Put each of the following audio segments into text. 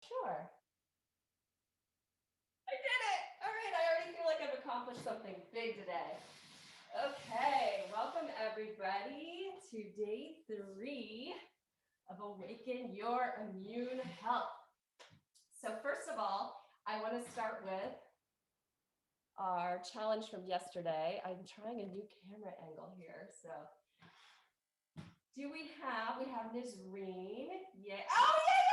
Sure. I did it. All right. I already feel like I've accomplished something big today. Okay. Welcome, everybody, to day 3 of Awaken Your Immune Health. So first of all, I want to start with our challenge from yesterday. I'm trying a new camera angle here. So we have Nizreen. Yeah. Oh, yay!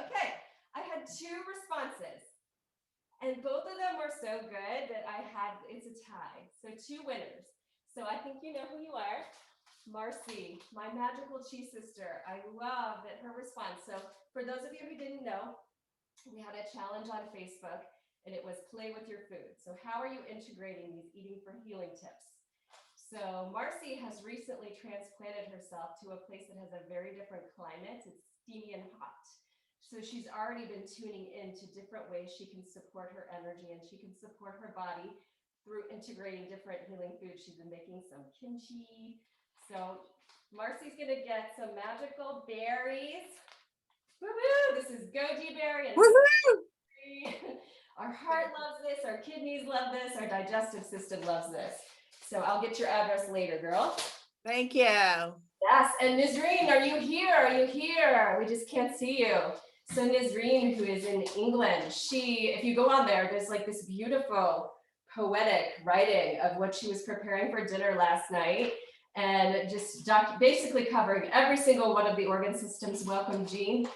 Okay. I had 2 responses. And both of them were so good that it's a tie. So 2 winners. So I think you know who you are. Marcy, my magical cheese sister. I love that her response. So for those of you who didn't know, we had a challenge on Facebook and it was play with your food. So how are you integrating these eating for healing tips? So Marcy has recently transplanted herself to a place that has a very different climate. It's steamy and hot. So she's already been tuning into different ways she can support her energy and she can support her body through integrating different healing foods. She's been making some kimchi. So Marcy's gonna get some magical berries. Woo-hoo! This is goji berry and our heart loves this, our kidneys love this, our digestive system loves this. So I'll get your address later, girl. Thank you. Yes, and Nizreen, are you here? Are you here? We just can't see you. So Nizreen, who is in England, if you go on there, there's like this beautiful poetic writing of what she was preparing for dinner last night and just basically covering every single one of the organ systems. Welcome, Jean.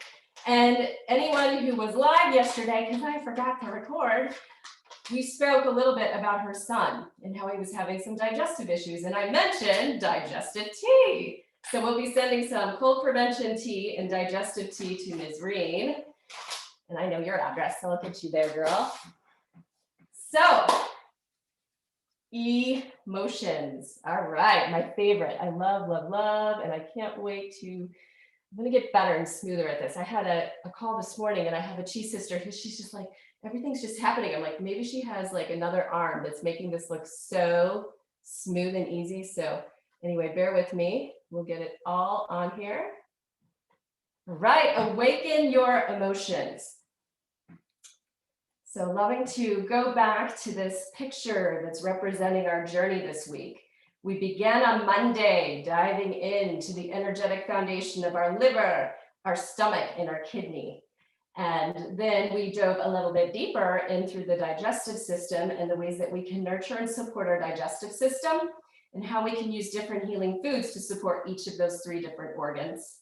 And anyone who was live yesterday, because I forgot to record, we spoke a little bit about her son and how he was having some digestive issues. And I mentioned digestive tea. So we'll be sending some cold prevention tea and digestive tea to Nizreen. And I know your address, so I'll get you there, girl. So, emotions. All right, my favorite. I love, love, love, and I can't wait I'm gonna get better and smoother at this. I had a call this morning and I have a cheese sister who she's just like, everything's just happening. I'm like, maybe she has like another arm that's making this look so smooth and easy. So anyway, bear with me. We'll get it all on here. Right, awaken your emotions. So loving to go back to this picture that's representing our journey this week. We began on Monday diving into the energetic foundation of our liver, our stomach, and our kidney. And then we dove a little bit deeper in through the digestive system and the ways that we can nurture and support our digestive system and how we can use different healing foods to support each of those 3 different organs.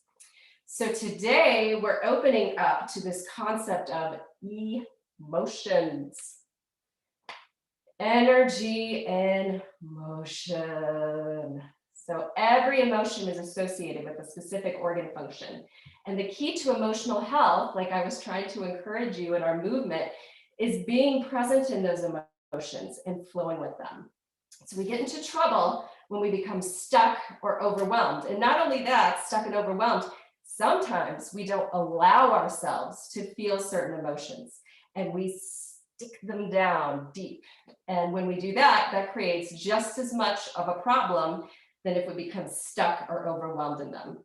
So today we're opening up to this concept of emotions. Energy and motion. So every emotion is associated with a specific organ function. And the key to emotional health, like I was trying to encourage you in our movement, is being present in those emotions and flowing with them. So we get into trouble when we become stuck or overwhelmed. And not only that, stuck and overwhelmed, sometimes we don't allow ourselves to feel certain emotions and we stick them down deep. And when we do that, that creates just as much of a problem than if we become stuck or overwhelmed in them.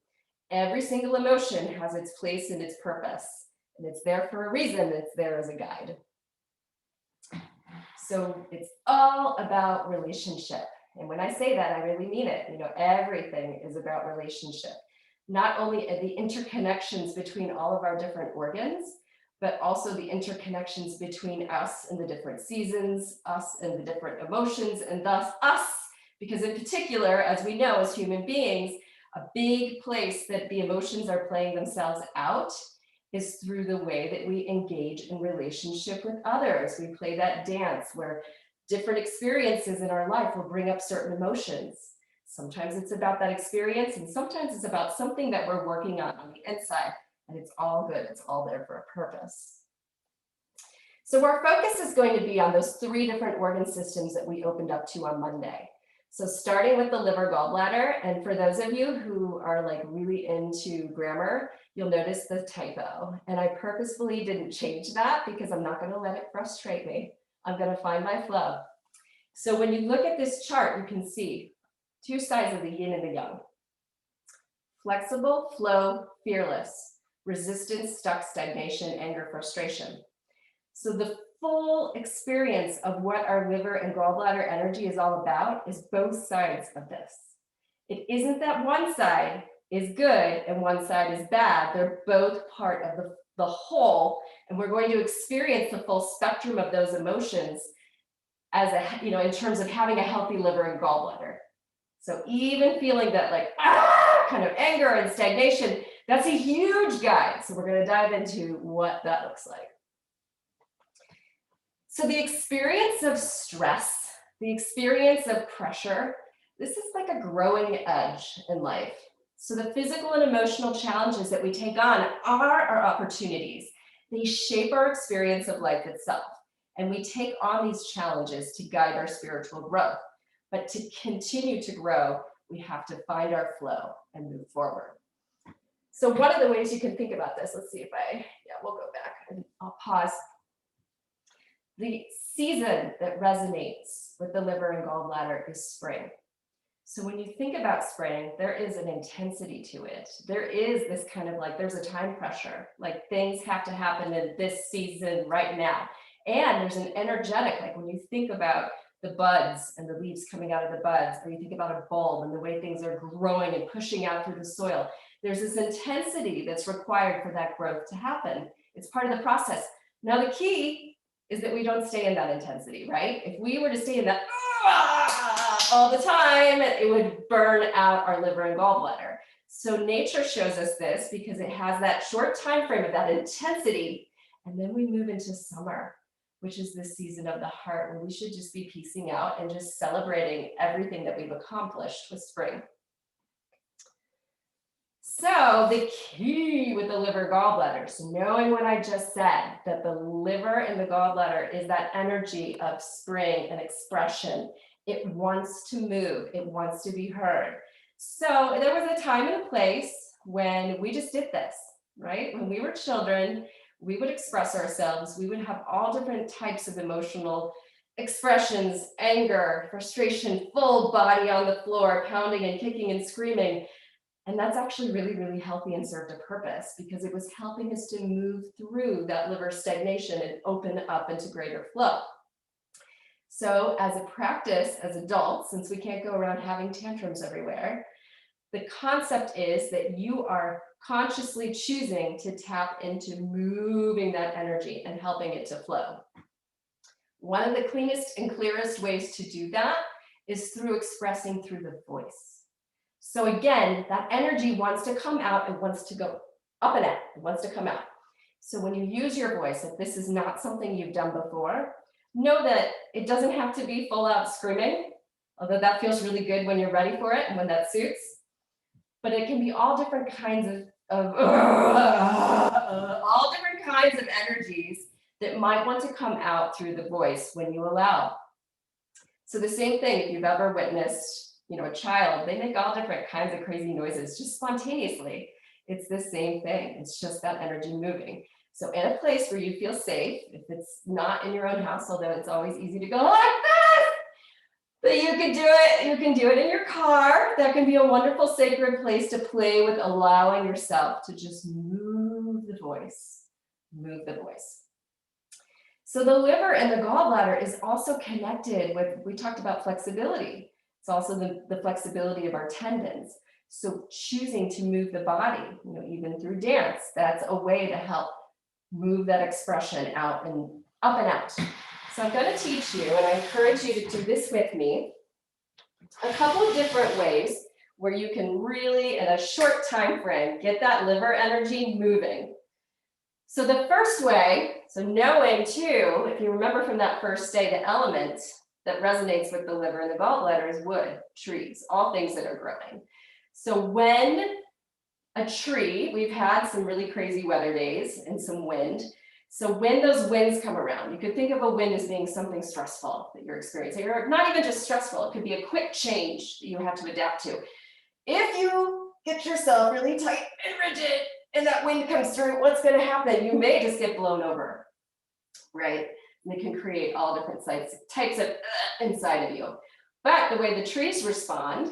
Every single emotion has its place and its purpose, and it's there for a reason. It's there as a guide. So it's all about relationship. And when I say that, I really mean it. You know, everything is about relationship. Not only the interconnections between all of our different organs, but also the interconnections between us and the different seasons, us and the different emotions, and thus us, because in particular, as we know as human beings, a big place that the emotions are playing themselves out is through the way that we engage in relationship with others. We play that dance where different experiences in our life will bring up certain emotions. Sometimes it's about that experience, and sometimes it's about something that we're working on the inside, and it's all good. It's all there for a purpose. So our focus is going to be on those 3 different organ systems that we opened up to on Monday. So starting with the liver gallbladder, and for those of you who are like really into grammar, you'll notice the typo. And I purposefully didn't change that because I'm not going to let it frustrate me. I'm going to find my flow. So when you look at this chart, you can see 2 sides of the yin and the yang. Flexible, flow, fearless. resistance, stuck, stagnation, anger, frustration. So the full experience of what our liver and gallbladder energy is all about is both sides of this. It isn't that one side is good and one side is bad. They're both part of the whole, and we're going to experience the full spectrum of those emotions as a, in terms of having a healthy liver and gallbladder. So even feeling that like, kind of anger and stagnation, that's a huge guide. So we're going to dive into what that looks like. So the experience of stress, the experience of pressure, this is like a growing edge in life. So the physical and emotional challenges that we take on are our opportunities. They shape our experience of life itself. And we take on these challenges to guide our spiritual growth. But to continue to grow, we have to find our flow and move forward. So one of the ways you can think about this, let's see if we'll go back and I'll pause. The season that resonates with the liver and gallbladder is spring. So when you think about spring, there is an intensity to it. There is this kind of like, there's a time pressure, like things have to happen in this season right now. And there's an energetic, like when you think about the buds and the leaves coming out of the buds, or you think about a bulb and the way things are growing and pushing out through the soil, there's this intensity that's required for that growth to happen. It's part of the process. Now the key is that we don't stay in that intensity, right? If we were to stay in that all the time, it would burn out our liver and gallbladder. So nature shows us this because it has that short time frame of that intensity, and then we move into summer, which is the season of the heart, where we should just be piecing out and just celebrating everything that we've accomplished with spring. So the key with the liver gallbladder, so knowing what I just said, that the liver and the gallbladder is that energy of spring and expression. It wants to move, it wants to be heard. So there was a time and a place when we just did this, right? When we were children, we would express ourselves. We would have all different types of emotional expressions, anger, frustration, full body on the floor, pounding and kicking and screaming. And that's actually really, really healthy and served a purpose because it was helping us to move through that liver stagnation and open up into greater flow. So as a practice, as adults, since we can't go around having tantrums everywhere, the concept is that you are consciously choosing to tap into moving that energy and helping it to flow. One of the cleanest and clearest ways to do that is through expressing through the voice. So again, that energy wants to come out, it wants to go up and out, it wants to come out. So when you use your voice, if this is not something you've done before, know that it doesn't have to be full out screaming, although that feels really good when you're ready for it and when that suits. But it can be all different kinds of all different kinds of energies that might want to come out through the voice when you allow. So the same thing, if you've ever witnessed, a child, they make all different kinds of crazy noises just spontaneously. It's the same thing. It's just that energy moving. So in a place where you feel safe, if it's not in your own house, although it's always easy to go like this, but you can do it. You can do it in your car. That can be a wonderful sacred place to play with, allowing yourself to just move the voice, move the voice. So the liver and the gallbladder is also connected with, we talked about flexibility. It's also the flexibility of our tendons. So choosing to move the body, even through dance, that's a way to help move that expression out and up and out. So I'm going to teach you, and I encourage you to do this with me, a couple of different ways where you can really, in a short time frame, get that liver energy moving. So the first way, so knowing too, if you remember from that first day, the element that resonates with the liver and the gallbladder is wood, trees, all things that are growing. So when a tree, we've had some really crazy weather days and some wind. So when those winds come around, you could think of a wind as being something stressful that you're experiencing, or not even just stressful, it could be a quick change that you have to adapt to. If you get yourself really tight and rigid and that wind comes through, what's going to happen? You may just get blown over, right? And it can create all different types of inside of you. But the way the trees respond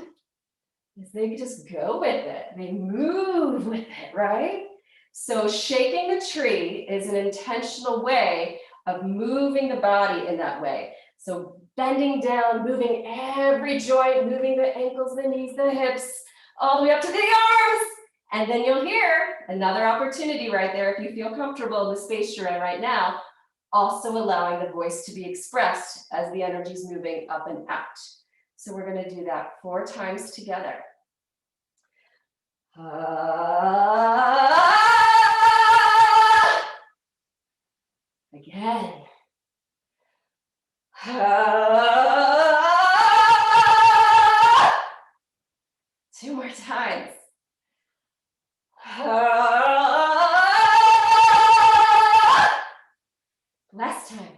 is they just go with it. They move with it, right? So shaking the tree is an intentional way of moving the body in that way. So bending down, moving every joint, moving the ankles, the knees, the hips, all the way up to the arms. And then you'll hear another opportunity right there if you feel comfortable in the space you're in right now, also allowing the voice to be expressed as the energy is moving up and out. So we're going to do that 4 times together. Again. 2 more times. Last time.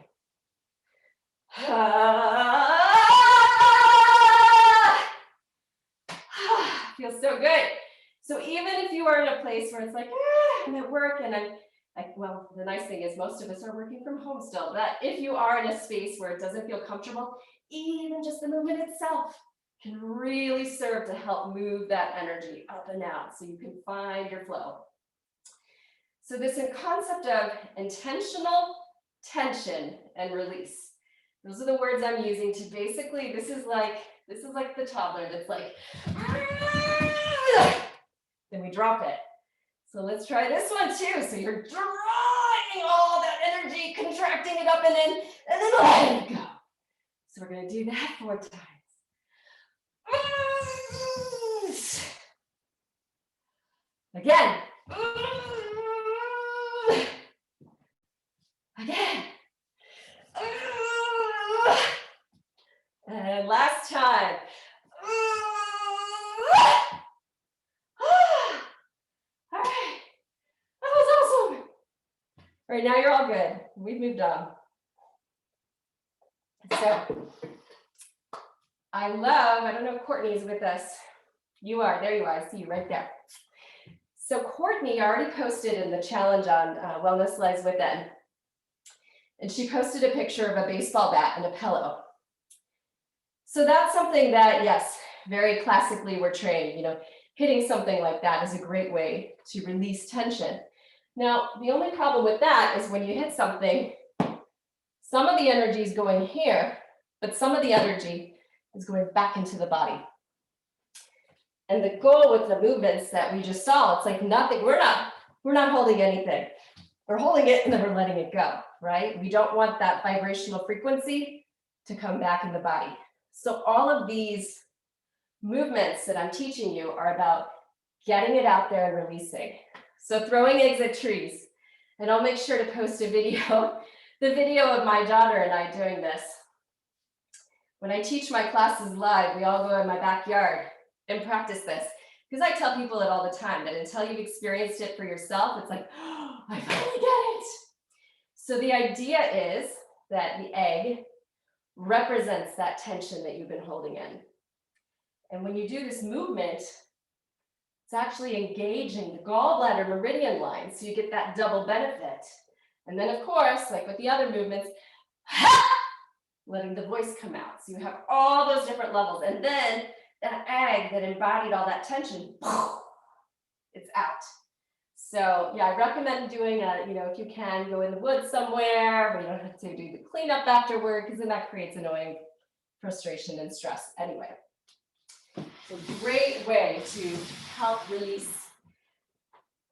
Feels so good. So even if you are in a place where it's like, I'm at work and I'm like, well, the nice thing is most of us are working from home still, but if you are in a space where it doesn't feel comfortable, even just the movement itself can really serve to help move that energy up and out so you can find your flow. So this concept of intentional tension and release. Those are the words I'm using to basically, this is like the toddler that's like, then we drop it. So let's try this one too. So you're drawing all that energy, contracting it up and in, and then letting it go. So we're going to do that 4 times. Again. Again. And last time. All right. That was awesome. All right, now you're all good. We've moved on. So I don't know if Courtney is with us. You are, there you are, I see you right there. So Courtney already posted in the challenge on Wellness Lies Within. And she posted a picture of a baseball bat and a pillow. So that's something that, yes, very classically we're trained, hitting something like that is a great way to release tension. Now, the only problem with that is when you hit something, some of the energy is going here, but some of the energy is going back into the body. And the goal with the movements that we just saw, it's like nothing, we're not holding anything. We're holding it and then we're letting it go, right? We don't want that vibrational frequency to come back in the body. So all of these movements that I'm teaching you are about getting it out there and releasing. So throwing eggs at trees, and I'll make sure to post a video, the video of my daughter and I doing this. When I teach my classes live, we all go in my backyard and practice this. Because I tell people it all the time, that until you've experienced it for yourself, it's like, oh, I finally get it. So the idea is that the egg represents that tension that you've been holding in. And when you do this movement, it's actually engaging the gallbladder meridian line, so you get that double benefit. And then of course, like with the other movements, letting the voice come out. So you have all those different levels. And then that egg that embodied all that tension, it's out. So yeah, I recommend doing if you can, go in the woods somewhere where you don't have to do the cleanup afterward, because then that creates annoying frustration and stress anyway. So great way to help release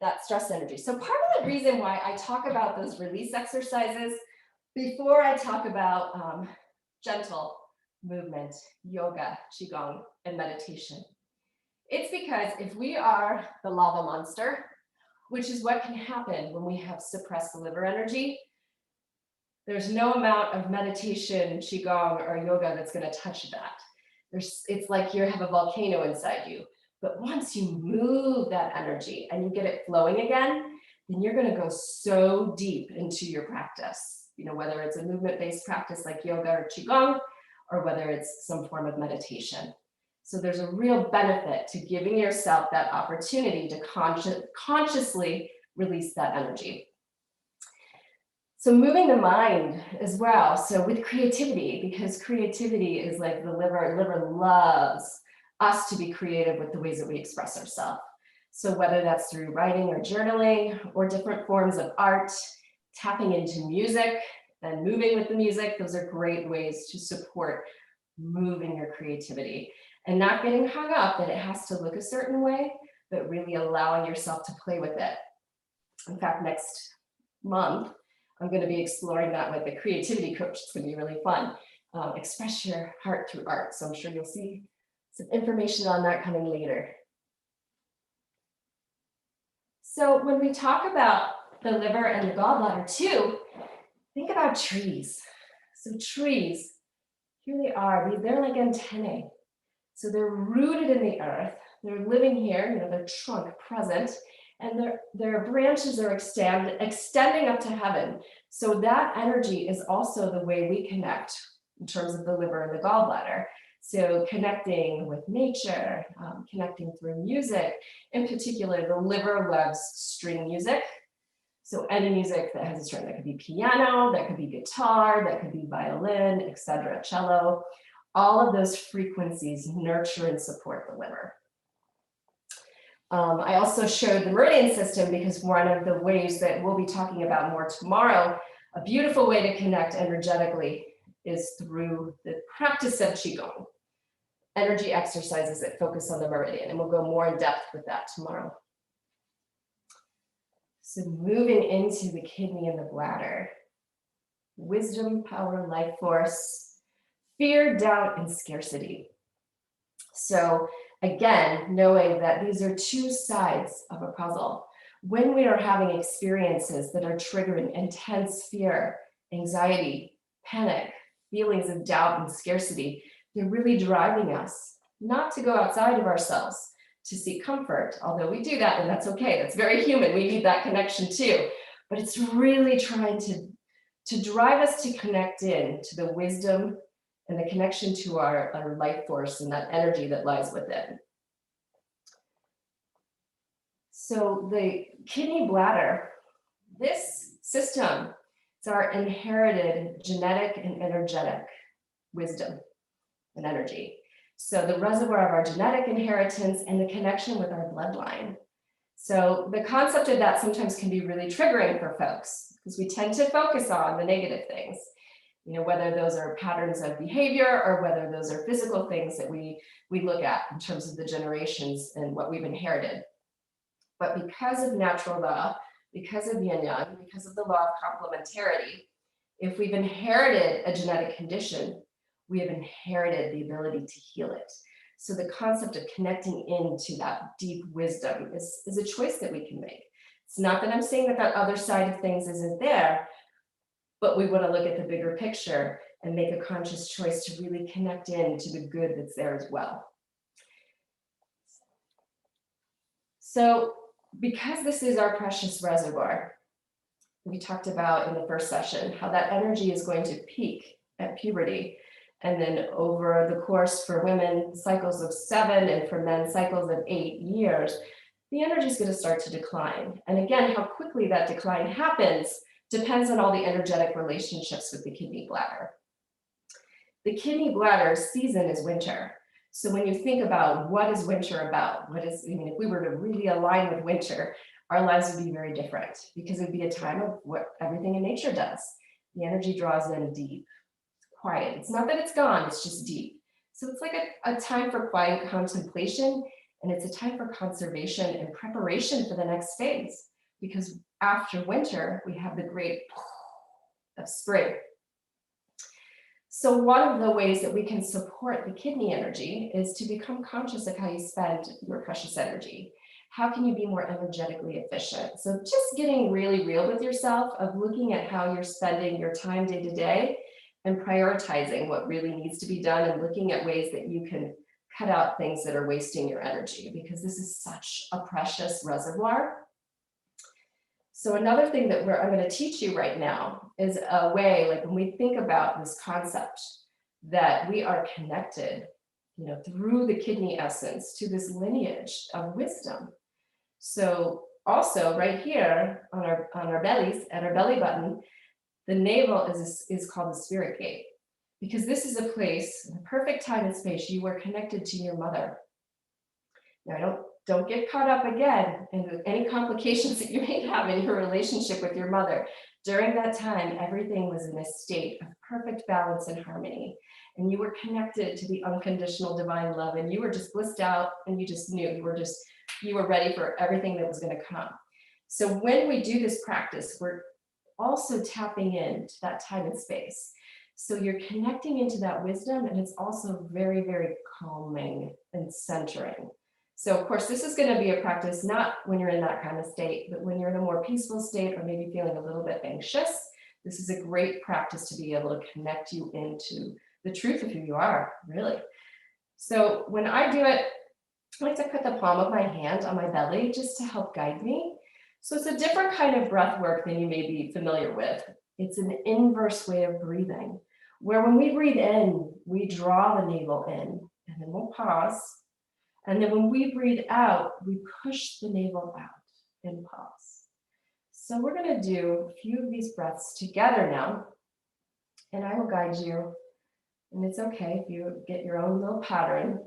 that stress energy. So part of the reason why I talk about those release exercises before I talk about gentle movement, yoga, qigong, and meditation, it's because if we are the lava monster, which is what can happen when we have suppressed liver energy, there's no amount of meditation, qigong, or yoga that's going to touch that. It's like you have a volcano inside you. But once you move that energy and you get it flowing again, then you're going to go so deep into your practice, whether it's a movement-based practice like yoga or qigong, or whether it's some form of meditation. So there's a real benefit to giving yourself that opportunity to consciously release that energy. So moving the mind as well. So with creativity, because creativity is like the liver loves us to be creative with the ways that we express ourselves. So whether that's through writing or journaling or different forms of art, tapping into music and moving with the music, those are great ways to support moving your creativity and not getting hung up that it has to look a certain way, but really allowing yourself to play with it. In fact, next month, I'm going to be exploring that with a creativity coach. It's going to be really fun. Express your heart through art. So I'm sure you'll see some information on that coming later. So when we talk about the liver and the gallbladder too, think about trees. So trees, here they are, they're like antennae. So they're rooted in the earth. They're living here, their trunk present, and their branches are extending up to heaven. So that energy is also the way we connect in terms of the liver and the gallbladder. So connecting with nature, connecting through music, in particular, the liver loves string music. So any music that has a string, that could be piano, that could be guitar, that could be violin, etc., cello. All of those frequencies nurture and support the liver. I also showed the meridian system because one of the ways that we'll be talking about more tomorrow, a beautiful way to connect energetically is through the practice of Qigong, energy exercises that focus on the meridian, and we'll go more in depth with that tomorrow. So moving into the kidney and the bladder, wisdom, power, life force, fear, doubt, and scarcity. So again, knowing that these are two sides of a puzzle. When we are having experiences that are triggering intense fear, anxiety, panic, feelings of doubt and scarcity, they're really driving us not to go outside of ourselves to seek comfort, although we do that and that's okay. That's very human. We need that connection too. But it's really trying to drive us to connect in to the wisdom and the connection to our life force and that energy that lies within. So the kidney bladder, this system is our inherited genetic and energetic wisdom and energy. So the reservoir of our genetic inheritance and the connection with our bloodline. So the concept of that sometimes can be really triggering for folks because we tend to focus on the negative things, whether those are patterns of behavior or whether those are physical things that we look at in terms of the generations and what we've inherited. But because of natural law, because of yin yang, because of the law of complementarity, if we've inherited a genetic condition, we have inherited the ability to heal it. So the concept of connecting into that deep wisdom is a choice that we can make. It's not that I'm saying that other side of things isn't there, but we want to look at the bigger picture and make a conscious choice to really connect in to the good that's there as well. So because this is our precious reservoir, we talked about in the first session how that energy is going to peak at puberty. And then over the course for women, cycles of 7, and for men, cycles of 8 years, the energy is going to start to decline. And again, how quickly that decline happens depends on all the energetic relationships with the kidney bladder. The kidney bladder season is winter. So when you think about what is winter about, if we were to really align with winter, our lives would be very different because it would be a time of what everything in nature does. The energy draws in deep, quiet. It's not that it's gone, it's just deep. So it's like a time for quiet contemplation, and it's a time for conservation and preparation for the next phase. Because after winter, we have the great of spring. So one of the ways that we can support the kidney energy is to become conscious of how you spend your precious energy. How can you be more energetically efficient? So just getting really real with yourself of looking at how you're spending your time day to day and prioritizing what really needs to be done and looking at ways that you can cut out things that are wasting your energy, because this is such a precious reservoir. So another thing that I'm going to teach you right now is a way, like when we think about this concept that we are connected, through the kidney essence to this lineage of wisdom. So also right here on our bellies, at our belly button, the navel is called the spirit gate, because this is a place, the perfect time and space, you are connected to your mother. Now, don't get caught up again in any complications that you may have in your relationship with your mother. During that time, everything was in a state of perfect balance and harmony. And you were connected to the unconditional divine love, and you were just blissed out, and you just knew you were ready for everything that was going to come. So when we do this practice, we're also tapping into that time and space. So you're connecting into that wisdom, and it's also very, very calming and centering. So of course, this is going to be a practice not when you're in that kind of state, but when you're in a more peaceful state or maybe feeling a little bit anxious. This is a great practice to be able to connect you into the truth of who you are, really. So when I do it, I like to put the palm of my hand on my belly just to help guide me. So it's a different kind of breath work than you may be familiar with. It's an inverse way of breathing, where when we breathe in, we draw the navel in, and then we'll pause. And then when we breathe out, we push the navel out and pause. So we're going to do a few of these breaths together now, and I will guide you. And it's okay if you get your own little pattern.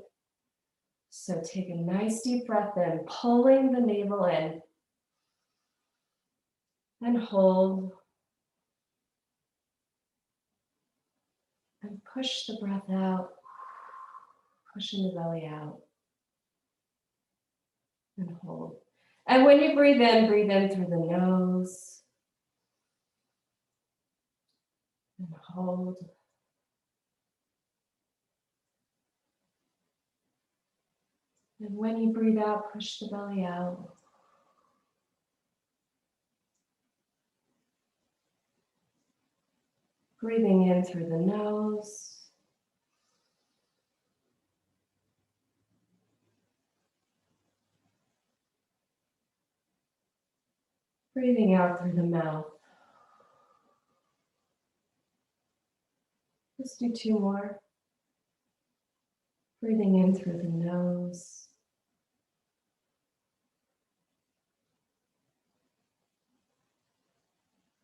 So take a nice deep breath in, pulling the navel in, and hold. And push the breath out, pushing the belly out. And hold. And when you breathe in through the nose. And hold. And when you breathe out, push the belly out. Breathing in through the nose. Breathing out through the mouth. Let's do 2 more. Breathing in through the nose.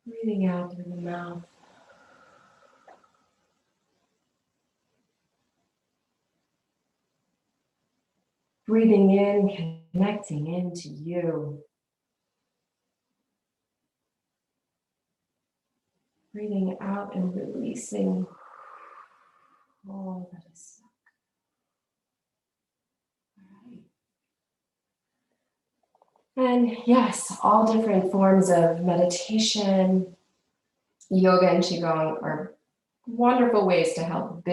Breathing out through the mouth. Breathing in, connecting into you. Breathing out and releasing all that is stuck. All right. And yes, all different forms of meditation, yoga and qigong are wonderful ways to help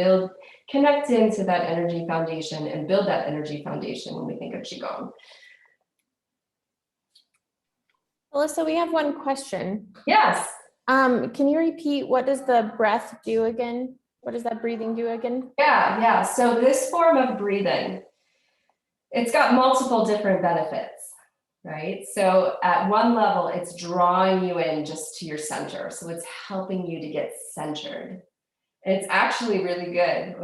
connect into that energy foundation and build that energy foundation when we think of qigong. Alyssa, we have one question. Yes. Can you repeat, what does the breath do again? What does that breathing do again? Yeah. So this form of breathing, it's got multiple different benefits, right? So at one level, it's drawing you in just to your center. So it's helping you to get centered. It's actually really good.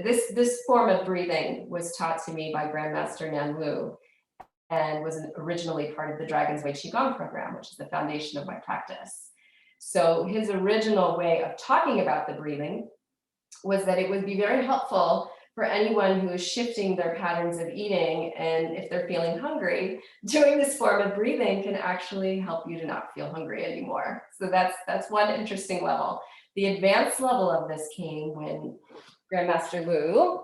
This form of breathing was taught to me by Grandmaster Nanwu and was originally part of the Dragon's Way Qigong program, which is the foundation of my practice. So his original way of talking about the breathing was that it would be very helpful for anyone who is shifting their patterns of eating, and if they're feeling hungry, doing this form of breathing can actually help you to not feel hungry anymore. So that's one interesting level. The advanced level of this came when Grandmaster Lu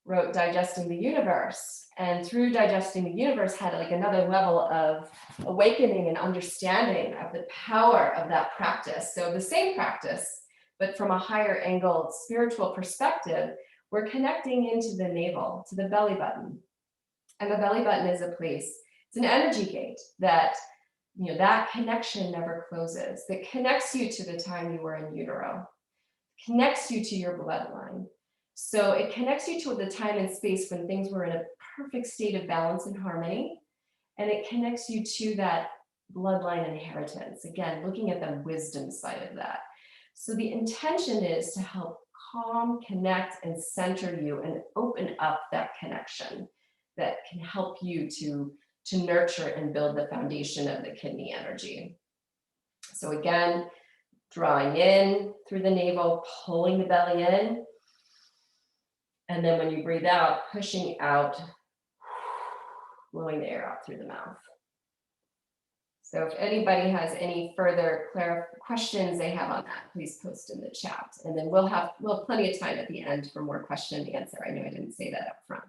wrote Digesting the Universe. And through Digesting the Universe had like another level of awakening and understanding of the power of that practice. So the same practice, but from a higher angle spiritual perspective, we're connecting into the navel, to the belly button. And the belly button is a place, it's an energy gate that, that connection never closes, that connects you to the time you were in utero, connects you to your bloodline. So it connects you to the time and space when things were in a perfect state of balance and harmony. And it connects you to that bloodline inheritance. Again, looking at the wisdom side of that. So the intention is to help calm, connect, and center you and open up that connection that can help you to nurture and build the foundation of the kidney energy. So again, drawing in through the navel, pulling the belly in. And then when you breathe out, pushing out. blowing the air out through the mouth. So if anybody has any further questions they have on that, please post in the chat. And then we'll have plenty of time at the end for more question and answer. I know I didn't say that up front.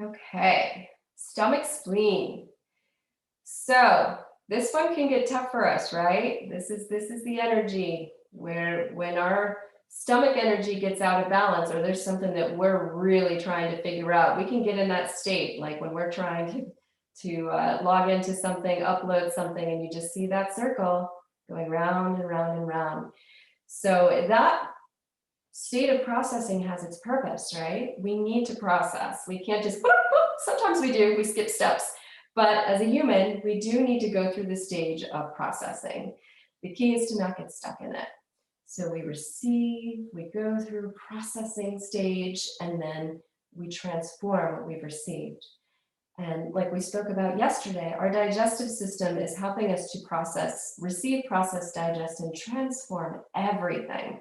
Okay, stomach spleen. So this one can get tough for us, right? This is the energy where when our stomach energy gets out of balance, or there's something that we're really trying to figure out, we can get in that state, like when we're trying to log into something, upload something, and you just see that circle going round and round and round. So that state of processing has its purpose, right? We need to process. We can't just, boop, boop. Sometimes we do, we skip steps. But as a human, we do need to go through the stage of processing. The key is to not get stuck in it. So we receive, we go through processing stage, and then we transform what we've received. And like we spoke about yesterday, our digestive system is helping us to process, receive, process, digest, and transform everything.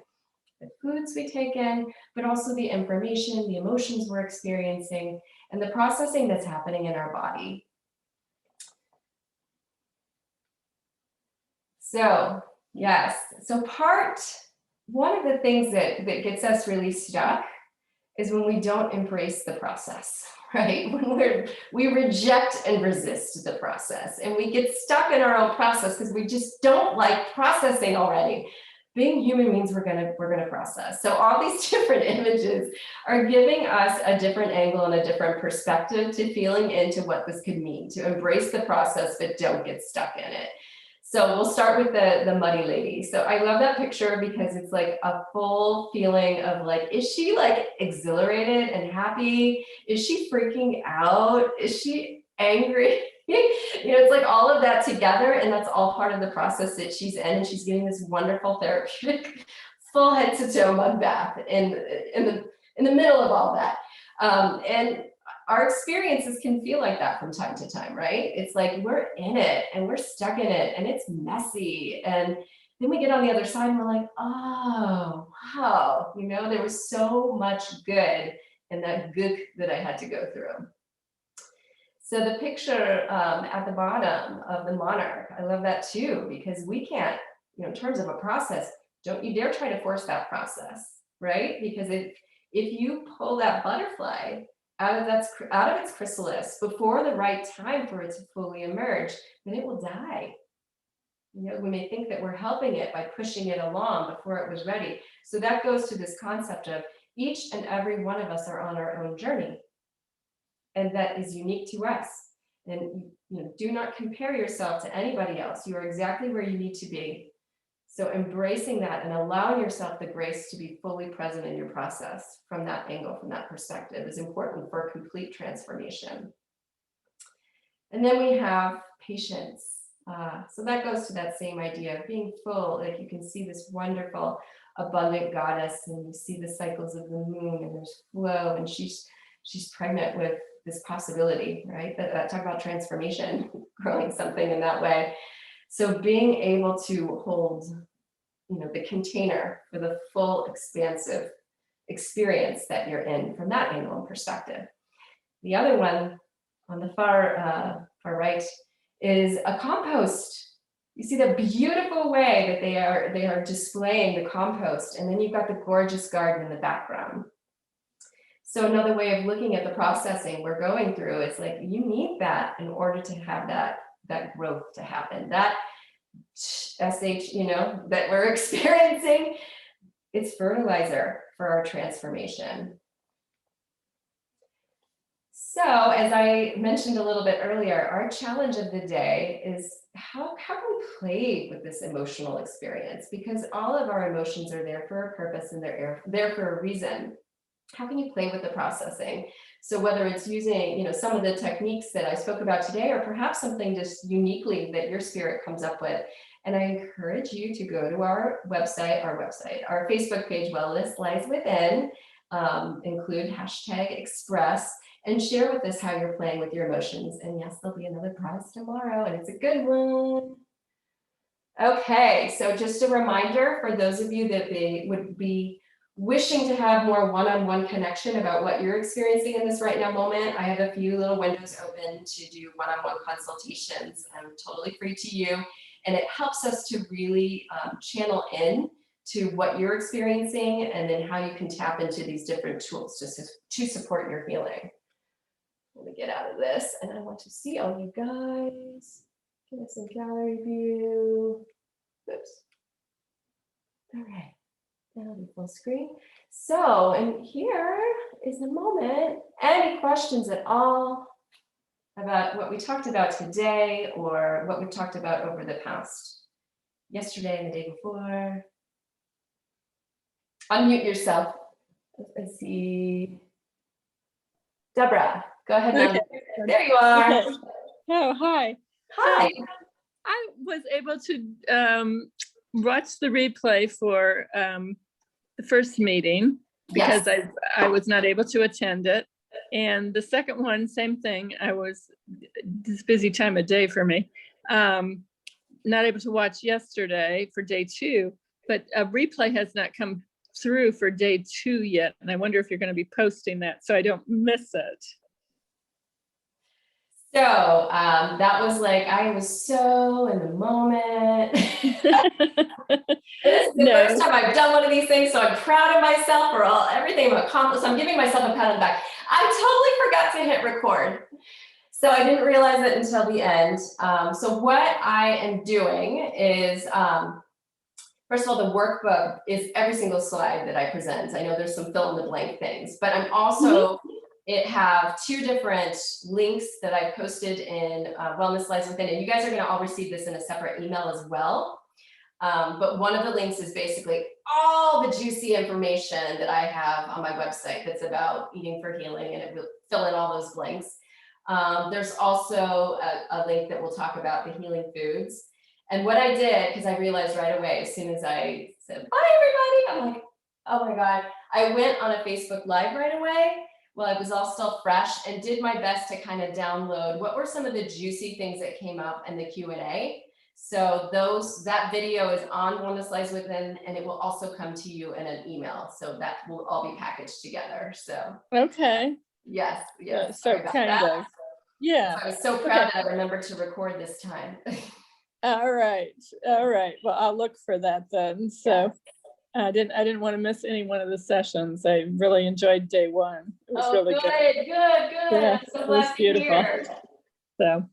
The foods we take in, but also the information, the emotions we're experiencing, and the processing that's happening in our body. So yes, so one of the things that gets us really stuck is when we don't embrace the process, right? When we reject and resist the process, and we get stuck in our own process because we just don't like processing already. Being human means we're gonna process. So all these different images are giving us a different angle and a different perspective to feeling into what this could mean, to embrace the process, but don't get stuck in it. So we'll start with the muddy lady. So I love that picture because it's like a full feeling of like, is she like exhilarated and happy? Is she freaking out? Is she angry? You know, it's like all of that together, and that's all part of the process that she's in, and she's getting this wonderful therapeutic full head to toe mud bath in the middle of all that. And our experiences can feel like that from time to time, right? It's like we're in it and we're stuck in it and it's messy. And then we get on the other side and we're like, oh, wow, you know, there was so much good in that gook that I had to go through. So the picture at the bottom of the monarch, I love that too, because we can't, you know, in terms of a process, don't you dare try to force that process, right? Because if you pull that butterfly out of its chrysalis before the right time for it to fully emerge, then it will die. You know, we may think that we're helping it by pushing it along before it was ready. So that goes to this concept of each and every one of us are on our own journey. And that is unique to us. And you know, do not compare yourself to anybody else. You are exactly where you need to be. So embracing that and allowing yourself the grace to be fully present in your process from that angle, from that perspective, is important for complete transformation. And then we have patience. So that goes to that same idea of being full. Like you can see this wonderful, abundant goddess, and you see the cycles of the moon, and there's flow, and she's pregnant with this possibility, right? That talk about transformation, growing something in that way. So being able to hold, you know, the container for the full expansive experience that you're in from that angle and perspective. The other one on the far right is a compost. You see the beautiful way that they are displaying the compost, and then you've got the gorgeous garden in the background. So another way of looking at the processing we're going through is like, you need that in order to have that growth to happen. That SH, you know, that we're experiencing, it's fertilizer for our transformation. So as I mentioned a little bit earlier, our challenge of the day is how can we play with this emotional experience? Because all of our emotions are there for a purpose and they're there for a reason. How can you play with the processing? So whether it's using, you know, some of the techniques that I spoke about today, or perhaps something just uniquely that your spirit comes up with. And I encourage you to go to our Facebook page, Wellness Lies Within, include #express, and share with us how you're playing with your emotions. And yes, there'll be another prize tomorrow, and it's a good one. Okay, so just a reminder for those of you that would be wishing to have more one-on-one connection about what you're experiencing in this right now moment, I have a few little windows open to do one-on-one consultations. I'm totally free to you. And it helps us to really channel in to what you're experiencing and then how you can tap into these different tools to support your healing. Let me get out of this, and I want to see all you guys. Give us a gallery view. Oops. All right. That'll be full screen. So, and here is the moment. Any questions at all about what we talked about today or what we've talked about over the past, yesterday and the day before? Unmute yourself. Let's see. Deborah, go ahead. Okay. There you are. Okay. Oh, hi. Hi. I was able to watch the replay for the first meeting because Yes. I was not able to attend it. And the second one, same thing. I was this busy time of day for me. Not able to watch yesterday for day 2, but a replay has not come through for day 2 yet. And I wonder if you're going to be posting that so I don't miss it. So that was like, I was so in the moment. This is the first time I've done one of these things, so I'm proud of myself for everything I've accomplished. I'm giving myself a pat on the back. I totally forgot to hit record. So I didn't realize it until the end. So what I am doing is, first of all, the workbook is every single slide that I present. I know there's some fill in the blank things, but I'm also, it have 2 different links that I posted in Wellness Lies Within, and you guys are gonna all receive this in a separate email as well. But one of the links is basically all the juicy information that I have on my website that's about eating for healing, and it will fill in all those blanks. There's also a link that will talk about the healing foods. And what I did, because I realized right away, as soon as I said, bye everybody, I'm like, oh my God. I went on a Facebook Live right away while I was all still fresh and did my best to kind of download what were some of the juicy things that came up in the Q&A. So that video is on Wellness Lies Within, and it will also come to you in an email. So that will all be packaged together. So Okay. yes. So kind of. Yeah. So I was so proud that I remembered to record this time. All right. Well, I'll look for that then. So I didn't want to miss any one of the sessions. I really enjoyed day 1. It was really good. Good. Yeah, I'm so it was glad to beautiful. hear. So,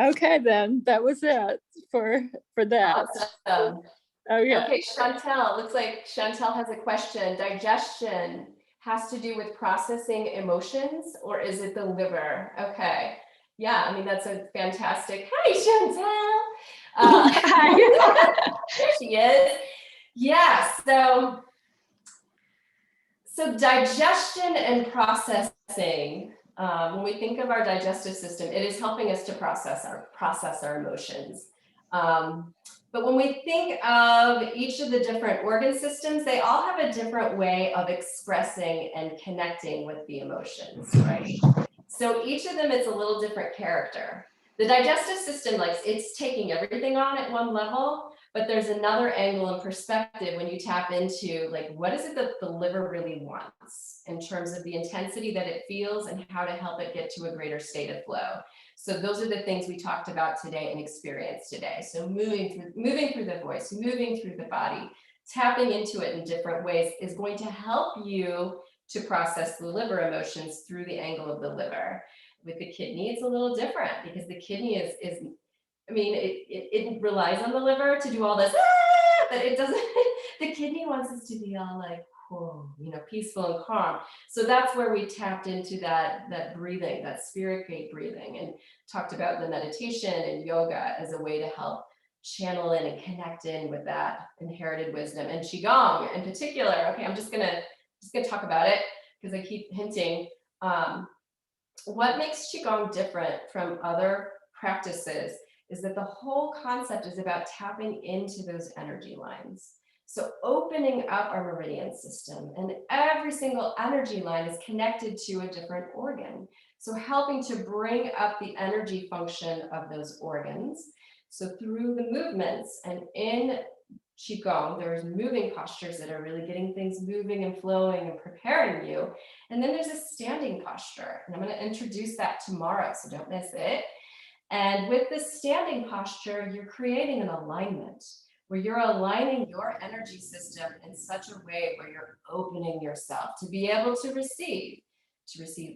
okay, then that was it for that. Awesome. Oh yeah. Okay, Chantel, looks like Chantel has a question. Digestion has to do with processing emotions, or is it the liver? Okay. Yeah, I mean, that's a fantastic, hi Chantel. There she is. Yeah, so digestion and processing, when we think of our digestive system, it is helping us to process our emotions. But when we think of each of the different organ systems, they all have a different way of expressing and connecting with the emotions, right? So each of them is a little different character. The digestive system, like, it's taking everything on at one level, but there's another angle and perspective when you tap into, like, what is it that the liver really wants in terms of the intensity that it feels and how to help it get to a greater state of flow. So those are the things we talked about today and experienced today. So moving through the voice, moving through the body, tapping into it in different ways is going to help you to process the liver emotions through the angle of the liver. With the kidney, it's a little different because the kidney is I mean, it relies on the liver to do all this, but it doesn't, the kidney wants us to be all like, whoa, you know, peaceful and calm. So that's where we tapped into that breathing, that spirit gate breathing, and talked about the meditation and yoga as a way to help channel in and connect in with that inherited wisdom. And Qigong in particular, okay, I'm just gonna talk about it because I keep hinting. What makes Qigong different from other practices is that the whole concept is about tapping into those energy lines. So opening up our meridian system, and every single energy line is connected to a different organ. So helping to bring up the energy function of those organs. So through the movements and in Qigong, there's moving postures that are really getting things moving and flowing and preparing you. And then there's a standing posture. And I'm going to introduce that tomorrow, so don't miss it. And with the standing posture, you're creating an alignment where you're aligning your energy system in such a way where you're opening yourself to be able to receive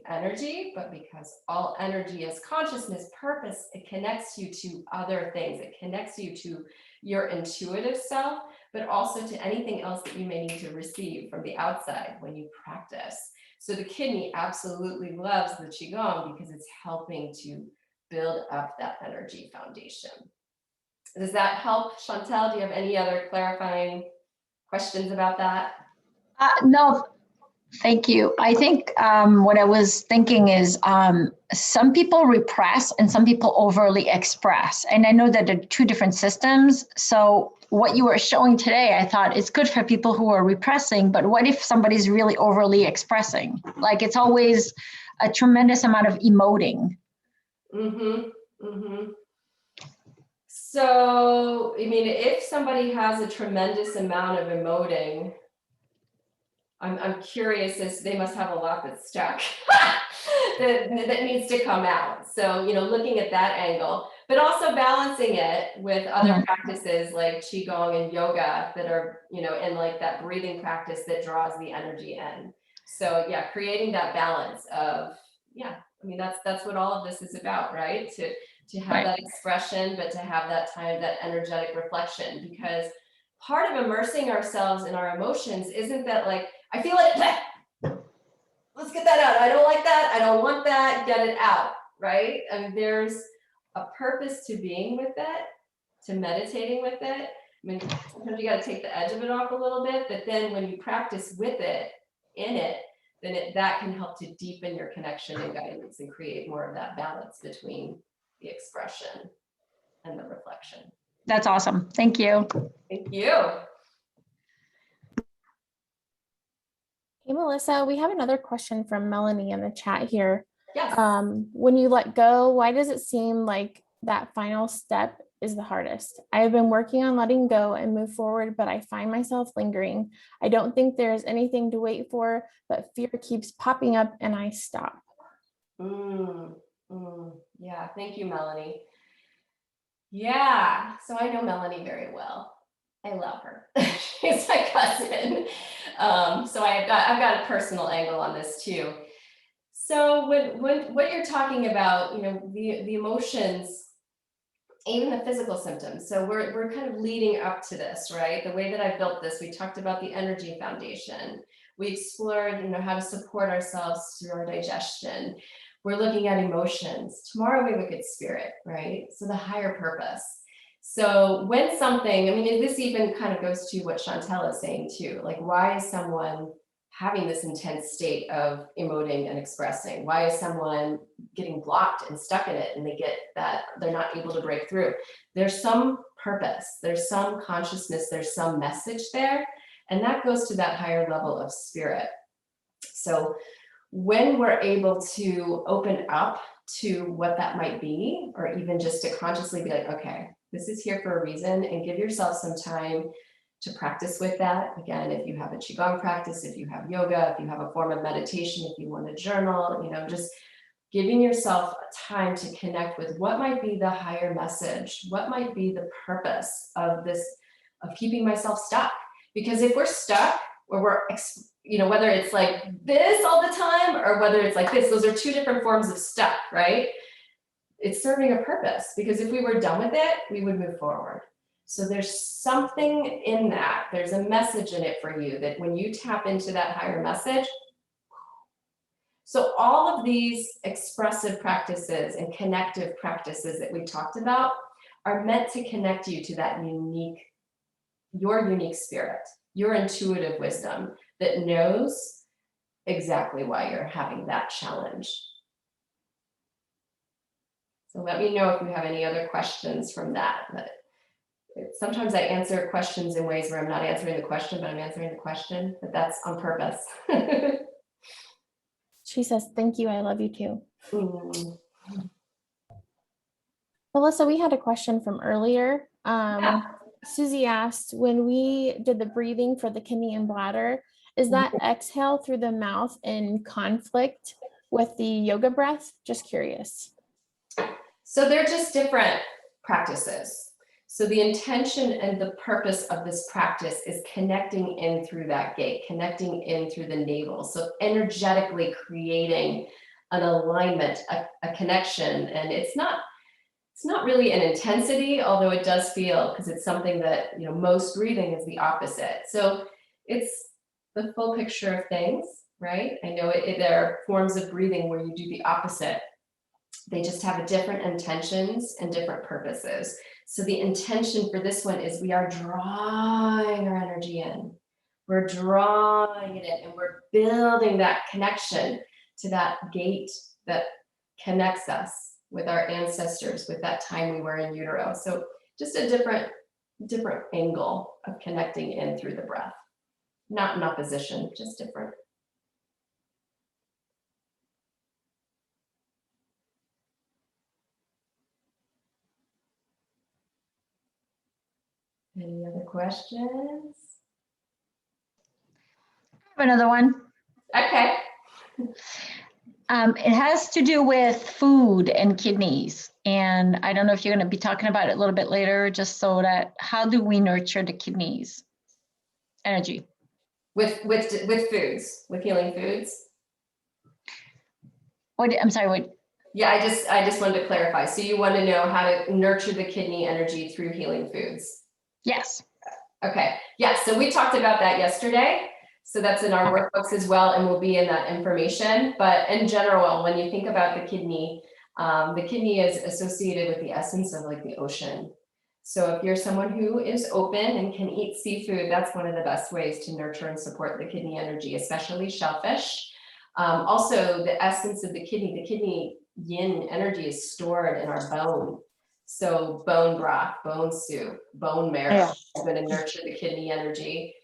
energy, but because all energy is consciousness, purpose, it connects you to other things. It connects you to your intuitive self, but also to anything else that you may need to receive from the outside when you practice. So the kidney absolutely loves the Qigong because it's helping to build up that energy foundation. Does that help, Chantel? Do you have any other clarifying questions about that? No, thank you. I think what I was thinking is some people repress and some people overly express. And I know that there are two different systems. So what you were showing today, I thought it's good for people who are repressing, but what if somebody's really overly expressing? Like it's always a tremendous amount of emoting. So, I mean, if somebody has a tremendous amount of emoting, I'm curious, as they must have a lot that's stuck that needs to come out. So, you know, looking at that angle, but also balancing it with other practices like Qigong and yoga that are, you know, and like that breathing practice that draws the energy in. So yeah, creating that balance of, yeah, I mean, that's what all of this is about, right? To have that expression, but to have that time, that energetic reflection, because part of immersing ourselves in our emotions isn't that like, I feel like, let's get that out. I don't like that. I don't want that. Get it out, right? And there's a purpose to being with it, to meditating with it. I mean, sometimes you got to take the edge of it off a little bit, but then when you practice with it, in it, then that can help to deepen your connection and guidance and create more of that balance between the expression and the reflection. That's awesome. Thank you. Thank you. Hey, Melissa, we have another question from Melanie in the chat here. Yes. When you let go, why does it seem like that final step is the hardest? I have been working on letting go and move forward, but I find myself lingering. I don't think there's anything to wait for, but fear keeps popping up and I stop. Yeah, thank you, Melanie. Yeah, so I know Melanie very well. I love her. She's my cousin. So I've got a personal angle on this too. So when what you're talking about, you know, the emotions, even the physical symptoms. So we're kind of leading up to this, right? The way that I built this, we talked about the energy foundation. We explored, you know, how to support ourselves through our digestion. We're looking at emotions. Tomorrow we look at spirit, right? So the higher purpose. So when something, I mean, this even kind of goes to what Chantel is saying too, like why is someone having this intense state of emoting and expressing? Why is someone getting blocked and stuck in it and they get that they're not able to break through? There's some purpose, there's some consciousness, there's some message there. And that goes to that higher level of spirit. So when we're able to open up to what that might be, or even just to consciously be like, okay, this is here for a reason, and give yourself some time to practice with that. Again, if you have a Qigong practice, if you have yoga, if you have a form of meditation, if you want to journal, you know, just giving yourself time to connect with what might be the higher message, what might be the purpose of this, of keeping myself stuck. Because if we're stuck, or we're, you know, whether it's like this all the time, or whether it's like this, those are two different forms of stuck, right? It's serving a purpose, because if we were done with it, we would move forward. So there's something in that, there's a message in it for you that when you tap into that higher message. So all of these expressive practices and connective practices that we talked about are meant to connect you to that unique, your unique spirit, your intuitive wisdom that knows exactly why you're having that challenge. So let me know if you have any other questions from that. But sometimes I answer questions in ways where I'm not answering the question, but I'm answering the question, but that's on purpose. She says, thank you, I love you too. Mm. Melissa, we had a question from earlier. Yeah. Susie asked, when we did the breathing for the kidney and bladder, is that exhale through the mouth in conflict with the yoga breath? Just curious. So they're just different practices. So the intention and the purpose of this practice is connecting in through that gate, connecting in through the navel. So energetically creating an alignment, a connection. And it's not really an intensity, although it does feel, because it's something that, you know, most breathing is the opposite. So it's the full picture of things, right? I know there are forms of breathing where you do the opposite. They just have different intentions and different purposes. So the intention for this one is we are drawing our energy in. We're drawing it in and we're building that connection to that gate that connects us with our ancestors, with that time we were in utero. So just a different angle of connecting in through the breath. Not in opposition, just different. Any other questions? I have another one. Okay. It has to do with food and kidneys. And I don't know if you're going to be talking about it a little bit later, just so that how do we nurture the kidneys energy? With foods, with healing foods. What, I'm sorry, what? Yeah, I just wanted to clarify. So you want to know how to nurture the kidney energy through healing foods? Yes. Okay. Yeah. So we talked about that yesterday. So that's in our workbooks as well, and will be in that information. But in general, when you think about the kidney is associated with the essence of like the ocean. So if you're someone who is open and can eat seafood, that's one of the best ways to nurture and support the kidney energy, especially shellfish. Also, the essence of the kidney yin energy is stored in our bone. So bone broth, bone soup, bone marrow is going to nurture the kidney energy.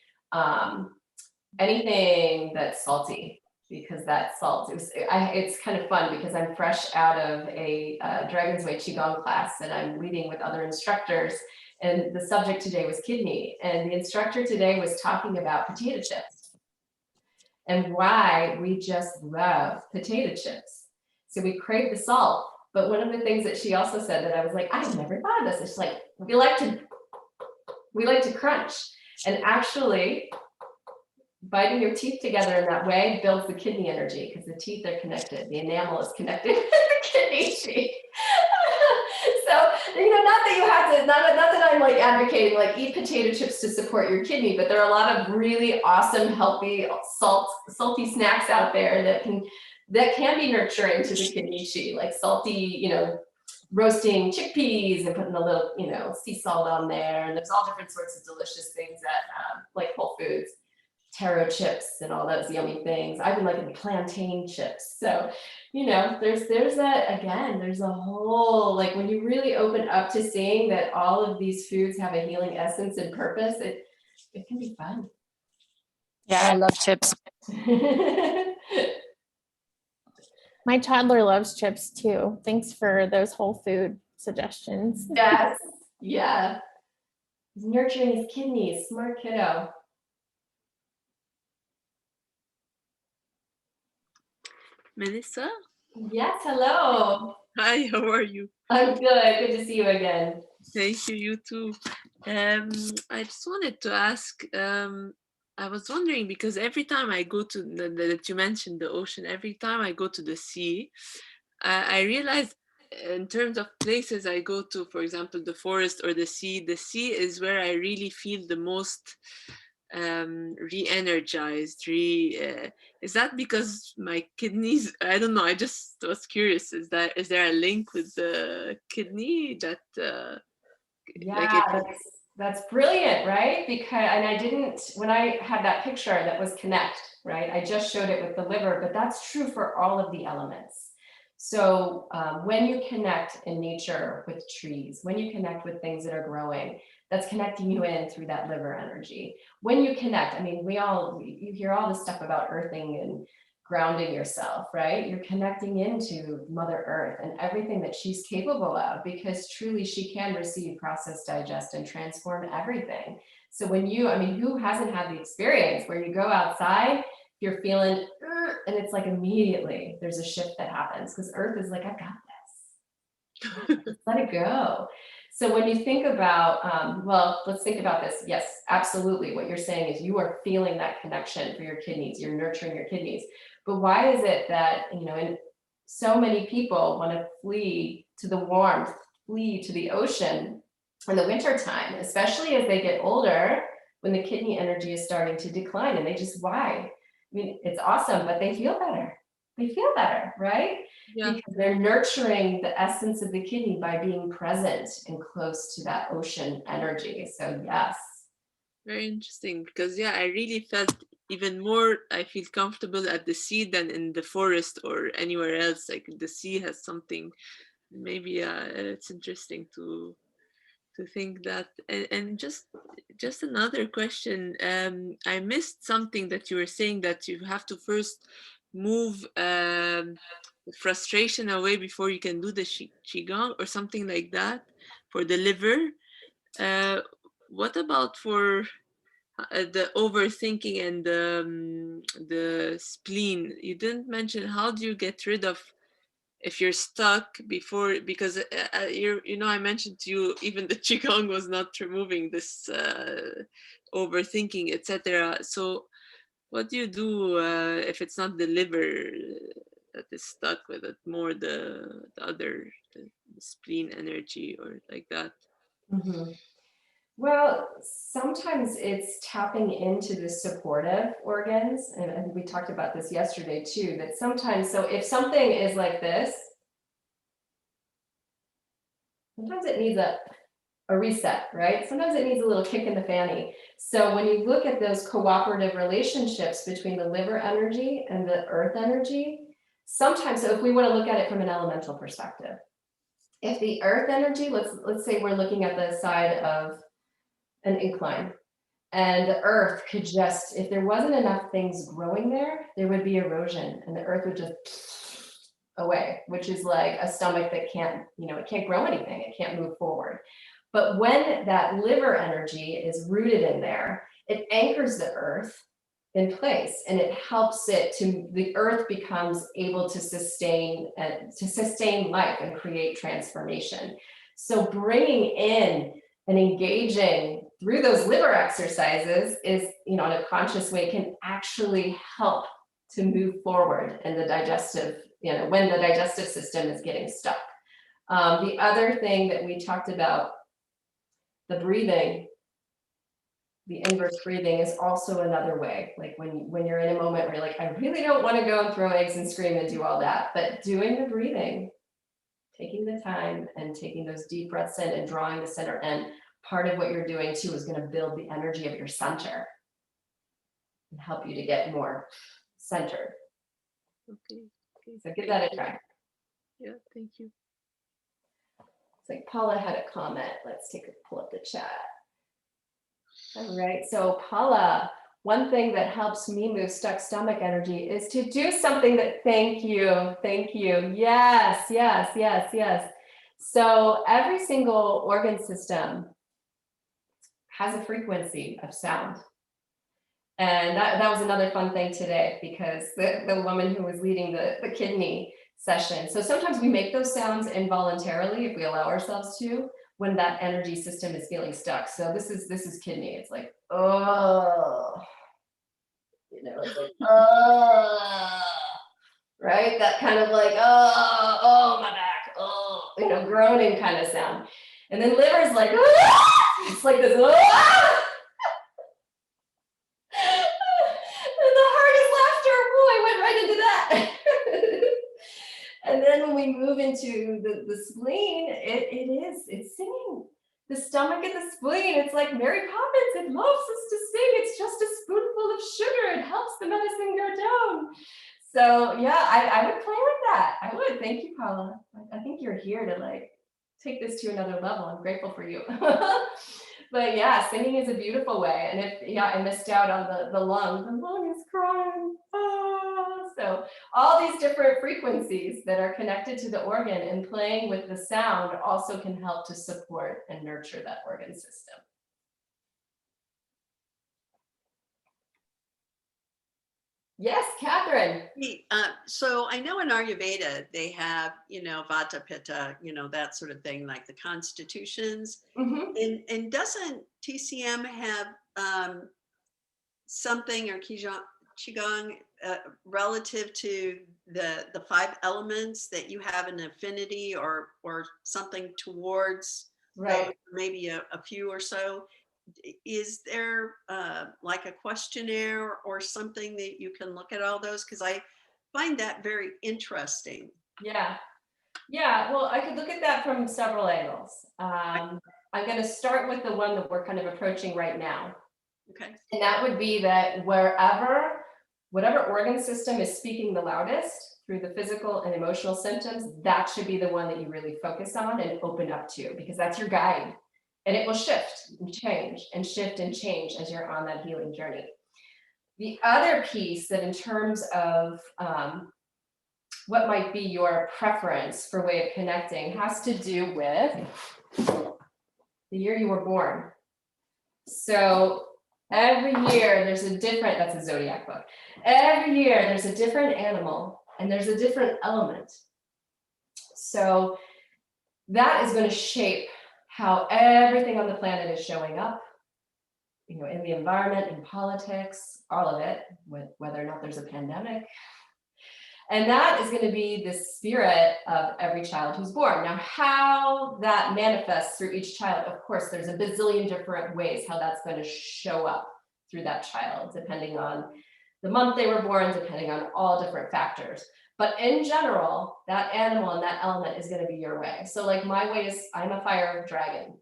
Anything that's salty, because that salt, it's kind of fun because I'm fresh out of a Dragon's Way Qigong class and I'm leading with other instructors. And the subject today was kidney. And the instructor today was talking about potato chips and why we just love potato chips. So we crave the salt. But one of the things that she also said that I was like, I've never thought of this. It's like, we like to crunch. And actually, biting your teeth together in that way builds the kidney energy because the teeth are connected. The enamel is connected with the kidney tree. So, you know, not that you have to, not that I'm like advocating like eat potato chips to support your kidney, but there are a lot of really awesome, healthy, salty snacks out there that can be nurturing to the kidney chi, like salty, you know, roasting chickpeas and putting a little, you know, sea salt on there. And there's all different sorts of delicious things at like Whole Foods. Taro chips and all those yummy things. I've been liking plantain chips. So, you know, there's that, again, there's a whole, like when you really open up to seeing that all of these foods have a healing essence and purpose, it can be fun. Yeah, I love chips. My toddler loves chips too. Thanks for those whole food suggestions. Yes. Yeah. He's nurturing his kidneys, smart kiddo. Melissa? Yes, hello. Hi, how are you? I'm good. Good to see you again. Thank you, you too. I just wanted to ask, I was wondering because every time I go to, that you mentioned the ocean, every time I go to the sea, I realize in terms of places I go to, for example, the forest or the sea is where I really feel the most re-energized. Is that because my kidneys, I don't know, I just was curious, is there a link with the kidney that Yeah, that's brilliant, right? Because, and I didn't, when I had that picture that was connect, right? I just showed it with the liver, but that's true for all of the elements. So when you connect in nature with trees, when you connect with things that are growing, that's connecting you in through that liver energy. When you connect, I mean, you hear all this stuff about earthing and grounding yourself, right? You're connecting into Mother Earth and everything that she's capable of, because truly she can receive, process, digest, and transform everything. So when you, I mean, who hasn't had the experience where you go outside, you're feeling, and it's like immediately there's a shift that happens, because Earth is like, I got this. Just let it go. So when you think about, well, let's think about this. Yes, absolutely. What you're saying is you are feeling that connection for your kidneys. You're nurturing your kidneys. But why is it that, you know, and so many people want to flee to the warmth, flee to the ocean in the wintertime, especially as they get older, when the kidney energy is starting to decline, and they just, why? I mean, it's awesome, but they feel better. They feel better, right? Yeah. Because they're nurturing the essence of the kidney by being present and close to that ocean energy. So yes. Very interesting, because yeah, I really felt even more, I feel comfortable at the sea than in the forest or anywhere else. Like the sea has something, maybe it's interesting to think that. And just another question, I missed something that you were saying, that you have to first move frustration away before you can do the qigong or something like that for the liver. What about for the overthinking and the spleen? You didn't mention, how do you get rid of if you're stuck before, because you know, I mentioned to you, even the qigong was not removing this overthinking, etc. So what do you do if it's not the liver that is stuck with it, more the other, the spleen energy or like that? Mm-hmm. Well, sometimes it's tapping into the supportive organs. And I think we talked about this yesterday too, that sometimes, so if something is like this, sometimes it needs a reset, right? Sometimes it needs a little kick in the fanny. So when you look at those cooperative relationships between the liver energy and the earth energy, sometimes, so if we want to look at it from an elemental perspective, if the earth energy, let's say we're looking at the side of an incline, and the earth could just, if there wasn't enough things growing there, there would be erosion, and the earth would just away, which is like a stomach that can't, you know, it can't grow anything, it can't move forward. But when that liver energy is rooted in there, it anchors the earth in place, and it helps it to, the earth becomes able to sustain life and create transformation. So bringing in and engaging through those liver exercises is, you know, in a conscious way, can actually help to move forward in the digestive, you know, when the digestive system is getting stuck. The other thing that we talked about, the breathing, the inverse breathing, is also another way. Like when you're in a moment where you're like, I really don't want to go and throw eggs and scream and do all that, but doing the breathing, taking the time and taking those deep breaths in and drawing the center in, part of what you're doing too is going to build the energy of your center and help you to get more centered. Okay. So give that a try. Yeah, thank you. It's like Paula had a comment. Let's pull up the chat. All right, so Paula, one thing that helps me move stuck stomach energy is to do something that, thank you. Yes. So every single organ system has a frequency of sound. And that was another fun thing today, because the woman who was leading the kidney session. So sometimes we make those sounds involuntarily if we allow ourselves to, when that energy system is feeling stuck. So this is kidney. It's like, oh, you know, it's like, oh, right? That kind of like, oh, my back, oh, you know, groaning kind of sound. And then liver's like, ah! It's like this, ah! And the hardest laughter, boy, went right into that. And then when we move into the spleen, it's singing. The stomach and the spleen, it's like Mary Poppins, it loves us to sing. It's just a spoonful of sugar. It helps the medicine go down. So yeah, I would play with that. I would. Thank you, Paula. I think you're here to like take this to another level. I'm grateful for you. But yeah, singing is a beautiful way. And if, yeah, I missed out on the lung. The lung is crying. So all these different frequencies that are connected to the organ and playing with the sound also can help to support and nurture that organ system. Yes, Catherine. So I know in Ayurveda, they have, Vata, Pitta, that sort of thing, like the constitutions. Mm-hmm. And doesn't TCM have something, or Qigong, relative to the 5 elements that you have an affinity or something towards, Right. maybe a few or so? Is there like a questionnaire or something that you can look at all those? Because I find that very interesting. Yeah. Yeah, well, I could look at that from several angles. I'm going to start with the one that we're kind of approaching right now. Okay. And that would be that whatever organ system is speaking the loudest through the physical and emotional symptoms, that should be the one that you really focus on and open up to, because that's your guide. And it will shift and change and shift and change as you're on that healing journey. The other piece that in terms of what might be your preference for way of connecting has to do with the year you were born. So every year there's a different, that's a zodiac book. Every year there's a different animal and there's a different element. So that is going to shape how everything on the planet is showing up, in the environment, in politics, all of it, whether or not there's a pandemic. And that is going to be the spirit of every child who's born. Now, how that manifests through each child, of course, there's a bazillion different ways how that's going to show up through that child, depending on the month they were born, depending on all different factors. But in general, that animal and that element is going to be your way. So like my way is, I'm a fire dragon.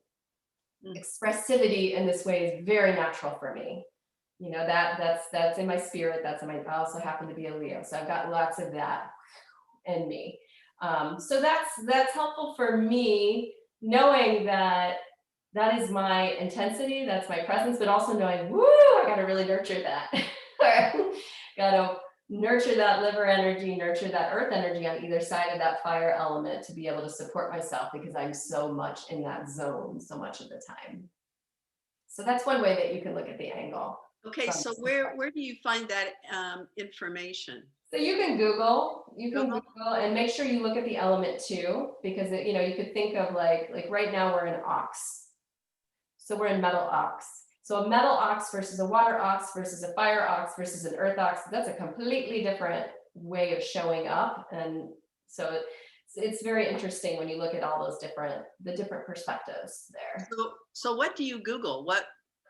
Expressivity in this way is very natural for me. That's in my spirit. I also happen to be a Leo. So I've got lots of that in me. So that's helpful for me, knowing that is my intensity, that's my presence, but also knowing, woo, I got to really nurture that. Got to nurture that liver energy, nurture that earth energy on either side of that fire element to be able to support myself, because I'm so much in that zone so much of the time. So that's one way that you can look at the angle. Okay, so where do you find that information? So you can Google and make sure you look at the element too, because you could think of like right now we're in ox. So we're in metal ox. So a metal ox versus a water ox versus a fire ox versus an earth ox, that's a completely different way of showing up. And so it's very interesting when you look at all those different perspectives there. So what do you Google?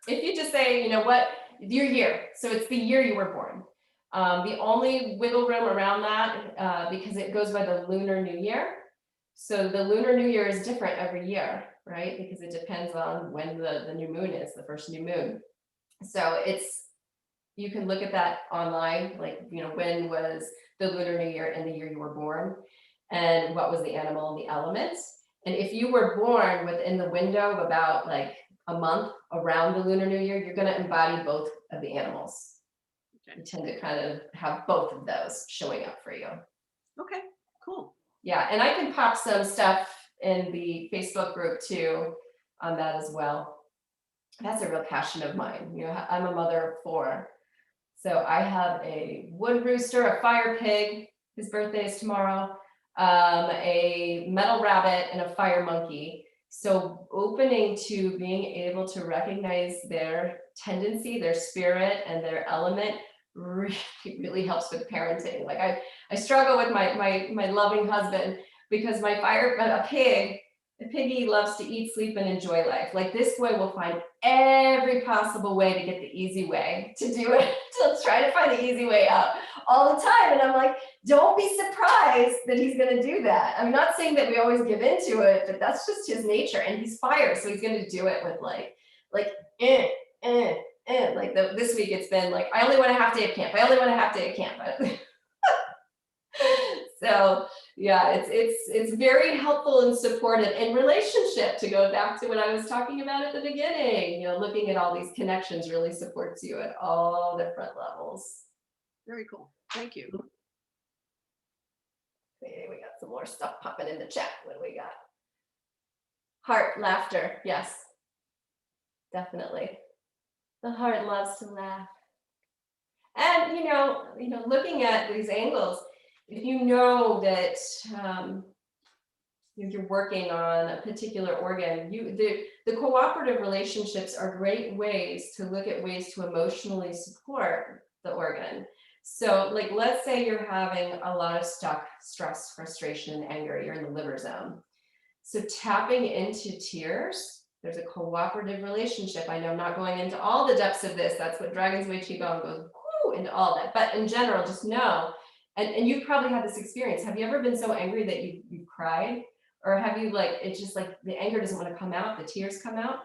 If you just say, what your year, so it's the year you were born. The only wiggle room around that, because it goes by the Lunar New Year. So the Lunar New Year is different every year, right? Because it depends on when the new moon is, the first new moon. So you can look at that online, like, when was the Lunar New Year and the year you were born, and what was the animal and the elements. And if you were born within the window of about like a month around the Lunar New Year, you're going to embody both of the animals. Okay. You tend to kind of have both of those showing up for you. Okay, cool. Yeah, and I can pop some stuff in the Facebook group too on that as well. That's a real passion of mine. I'm a mother of 4. So I have a wood rooster, a fire pig, his birthday is tomorrow, a metal rabbit, and a fire monkey. So opening to being able to recognize their tendency, their spirit, and their element really helps with parenting. Like I struggle with my loving husband, because a piggy loves to eat, sleep, and enjoy life. Like this boy will find every possible way to get the easy way to do it. He'll try to find the easy way out all the time. And I'm like, don't be surprised that he's going to do that. I'm not saying that we always give into it, but that's just his nature. And he's fire. So he's going to do it with this week it's been like, I only want a half day of camp. I only want a half day of camp. So yeah, it's very helpful and supportive in relationship, to go back to what I was talking about at the beginning. Looking at all these connections really supports you at all different levels. Very cool. Thank you. Okay, we got some more stuff popping in the chat. What do we got? Heart, laughter. Yes, definitely. The heart loves to laugh. And, looking at these angles, if you know that you're working on a particular organ, the cooperative relationships are great ways to look at ways to emotionally support the organ. So like, let's say you're having a lot of stress, frustration, and anger, you're in the liver zone. So tapping into tears, there's a cooperative relationship. I know I'm not going into all the depths of this. That's what Dragon's Way Qigong goes into all that. But in general, just know, and you've probably had this experience. Have you ever been so angry that you cried? Or have you it's just like the anger doesn't want to come out, the tears come out?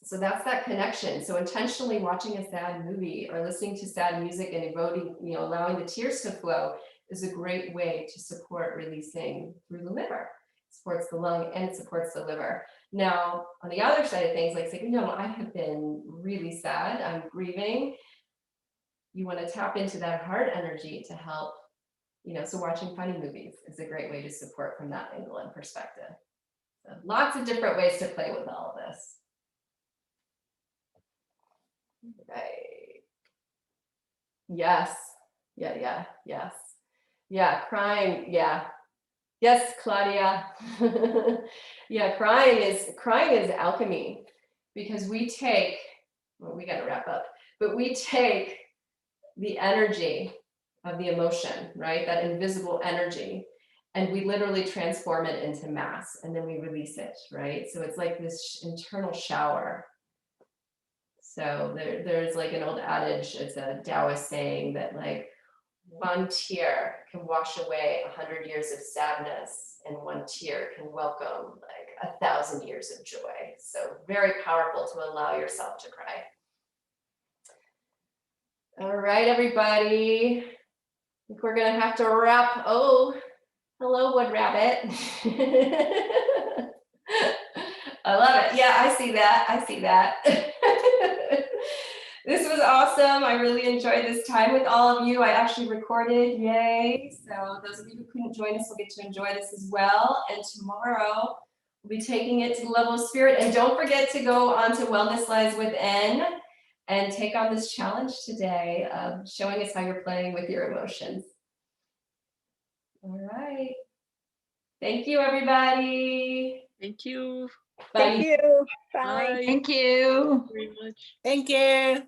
So that's that connection. So intentionally watching a sad movie or listening to sad music and evoking, allowing the tears to flow is a great way to support releasing through the liver. It supports the lung and it supports the liver. Now, on the other side of things, like saying, no, I have been really sad, I'm grieving. You want to tap into that heart energy to help, so watching funny movies is a great way to support from that angle and perspective. So lots of different ways to play with all of this. Right. Yes. Yeah. Yes. Yeah. Crying. Yeah. Yes, Claudia. Yeah. Crying is alchemy, because we got to wrap up, but we take the energy of the emotion, right? That invisible energy. And we literally transform it into mass, and then we release it, right? So it's like this internal shower. So there's like an old adage, it's a Taoist saying that like one tear can wash away 100 years of sadness, and one tear can welcome like 1,000 years of joy. So very powerful to allow yourself to cry. All right, everybody. I think we're gonna have to wrap. Oh, hello, Wood Rabbit. I love it. Yeah, I see that. This was awesome. I really enjoyed this time with all of you. I actually recorded, yay. So those of you who couldn't join us will get to enjoy this as well. And tomorrow we'll be taking it to the level of spirit. And don't forget to go on to Wellness Lies Within and take on this challenge today of showing us how you're playing with your emotions. All right. Thank you, everybody. Thank you. Bye. Thank you. Bye. Bye. Thank you. Very much. Thank you.